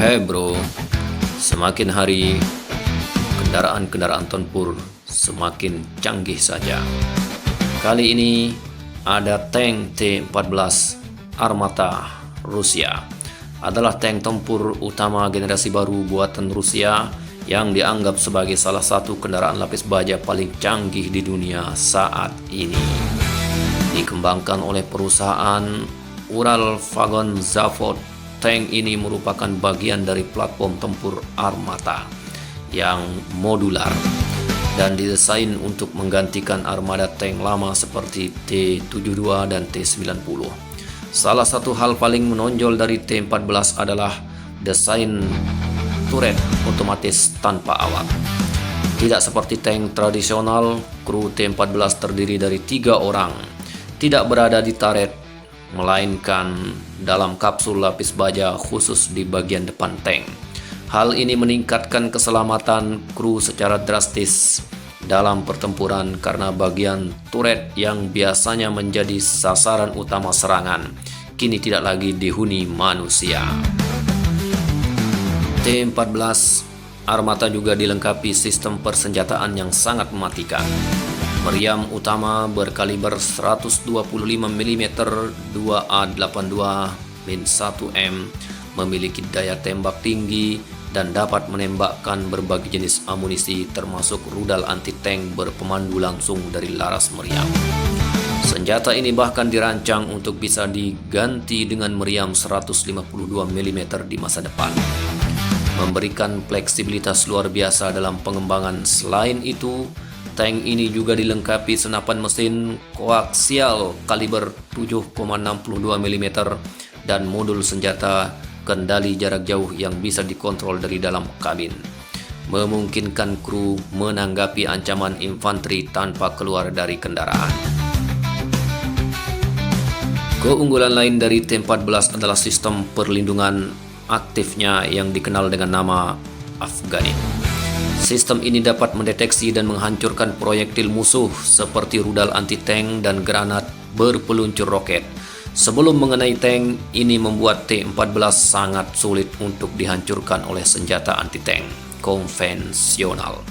Hei bro, semakin hari kendaraan-kendaraan tempur semakin canggih saja. Kali ini ada tank T-14 Armata Rusia. Adalah tank tempur utama generasi baru buatan Rusia yang dianggap sebagai salah satu kendaraan lapis baja paling canggih di dunia saat ini. Dikembangkan oleh perusahaan Uralvagon Zavod, tank ini merupakan bagian dari platform tempur Armata yang modular dan didesain untuk menggantikan armada tank lama seperti T-72 dan T-90. Salah satu hal paling menonjol dari T-14 adalah desain turret otomatis tanpa awak. Tidak seperti tank tradisional, kru T-14 terdiri dari 3 orang, tidak berada di turret, melainkan dalam kapsul lapis baja khusus di bagian depan tank. Hal ini meningkatkan keselamatan kru secara drastis dalam pertempuran karena bagian turret yang biasanya menjadi sasaran utama serangan kini tidak lagi dihuni manusia. T-14 Armata juga dilengkapi sistem persenjataan yang sangat mematikan. Meriam utama berkaliber 125 mm 2A82-1M memiliki daya tembak tinggi dan dapat menembakkan berbagai jenis amunisi termasuk rudal anti-tank berpemandu langsung dari laras meriam. Senjata ini bahkan dirancang untuk bisa diganti dengan meriam 152 mm di masa depan, memberikan fleksibilitas luar biasa dalam pengembangan. Selain itu, tank ini juga dilengkapi senapan mesin koaksial kaliber 7,62 mm dan modul senjata kendali jarak jauh yang bisa dikontrol dari dalam kabin, memungkinkan kru menanggapi ancaman infanteri tanpa keluar dari kendaraan. Keunggulan lain dari T-14 adalah sistem perlindungan aktifnya yang dikenal dengan nama Afghanin. Sistem ini dapat mendeteksi dan menghancurkan proyektil musuh seperti rudal anti-tank dan granat berpeluncur roket. Sebelum mengenai tank, ini membuat T-14 sangat sulit untuk dihancurkan oleh senjata anti-tank konvensional.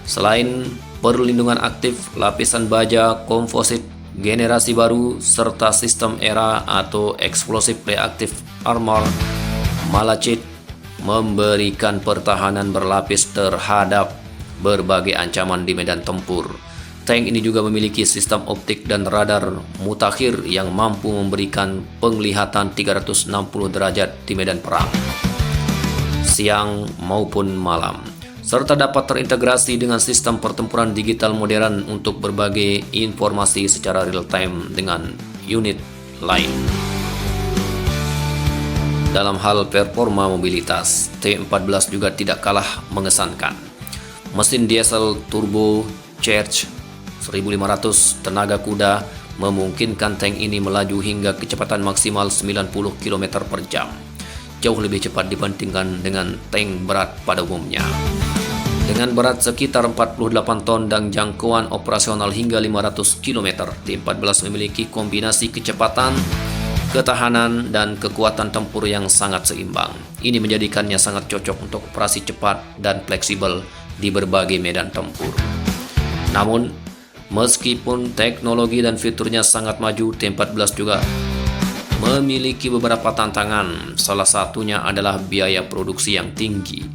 Selain perlindungan aktif, lapisan baja komposit generasi baru serta sistem ERA atau Explosive Reactive Armor Malachit memberikan pertahanan berlapis terhadap berbagai ancaman di medan tempur. Tank ini juga memiliki sistem optik dan radar mutakhir yang mampu memberikan penglihatan 360 derajat di medan perang, siang maupun malam, serta dapat terintegrasi dengan sistem pertempuran digital modern untuk berbagai informasi secara real time dengan unit lain. Dalam hal performa mobilitas, T-14 juga tidak kalah mengesankan. Mesin diesel turbo charge 1500 tenaga kuda memungkinkan tank ini melaju hingga kecepatan maksimal 90 km per jam, jauh lebih cepat dibandingkan dengan tank berat pada umumnya. Dengan berat sekitar 48 ton dan jangkauan operasional hingga 500 km, T-14 memiliki kombinasi kecepatan, ketahanan, dan kekuatan tempur yang sangat seimbang. Ini menjadikannya sangat cocok untuk operasi cepat dan fleksibel di berbagai medan tempur. Namun, meskipun teknologi dan fiturnya sangat maju, T-14 juga memiliki beberapa tantangan. Salah satunya adalah biaya produksi yang tinggi,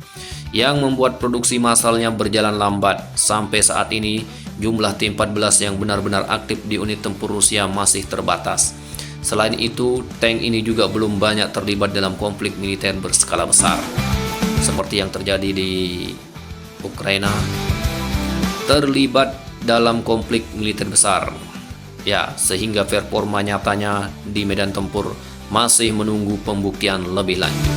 yang membuat produksi massalnya berjalan lambat. Sampai saat ini, jumlah T-14 yang benar-benar aktif di unit tempur Rusia masih terbatas. Selain itu, tank ini juga belum banyak terlibat dalam konflik militer berskala besar, seperti yang terjadi di Ukraina, terlibat dalam konflik militer besar, sehingga performa nyatanya di medan tempur masih menunggu pembuktian lebih lanjut.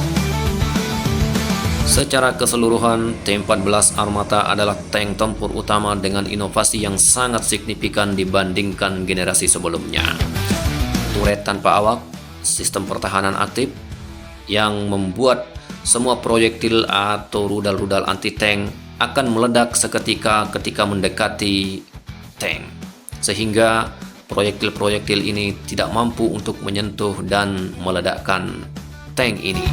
Secara keseluruhan, T-14 Armata adalah tank tempur utama dengan inovasi yang sangat signifikan dibandingkan generasi sebelumnya. Turret tanpa awak, sistem pertahanan aktif yang membuat semua proyektil atau rudal-rudal anti-tank akan meledak seketika ketika mendekati tank, sehingga proyektil-proyektil ini tidak mampu untuk menyentuh dan meledakkan tank ini.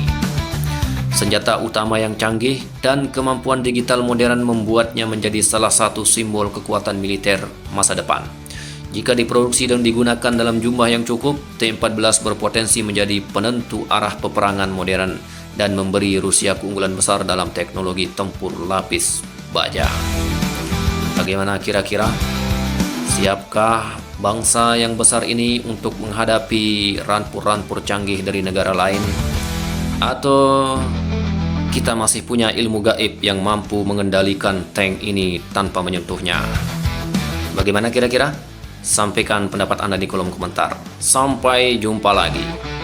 Senjata utama yang canggih dan kemampuan digital modern membuatnya menjadi salah satu simbol kekuatan militer masa depan. Jika diproduksi dan digunakan dalam jumlah yang cukup, T-14 berpotensi menjadi penentu arah peperangan modern dan memberi Rusia keunggulan besar dalam teknologi tempur lapis baja. Bagaimana kira-kira? Siapkah bangsa yang besar ini untuk menghadapi rampur-rampur canggih dari negara lain? Atau kita masih punya ilmu gaib yang mampu mengendalikan tank ini tanpa menyentuhnya? Bagaimana kira-kira? Sampaikan pendapat Anda di kolom komentar. Sampai jumpa lagi.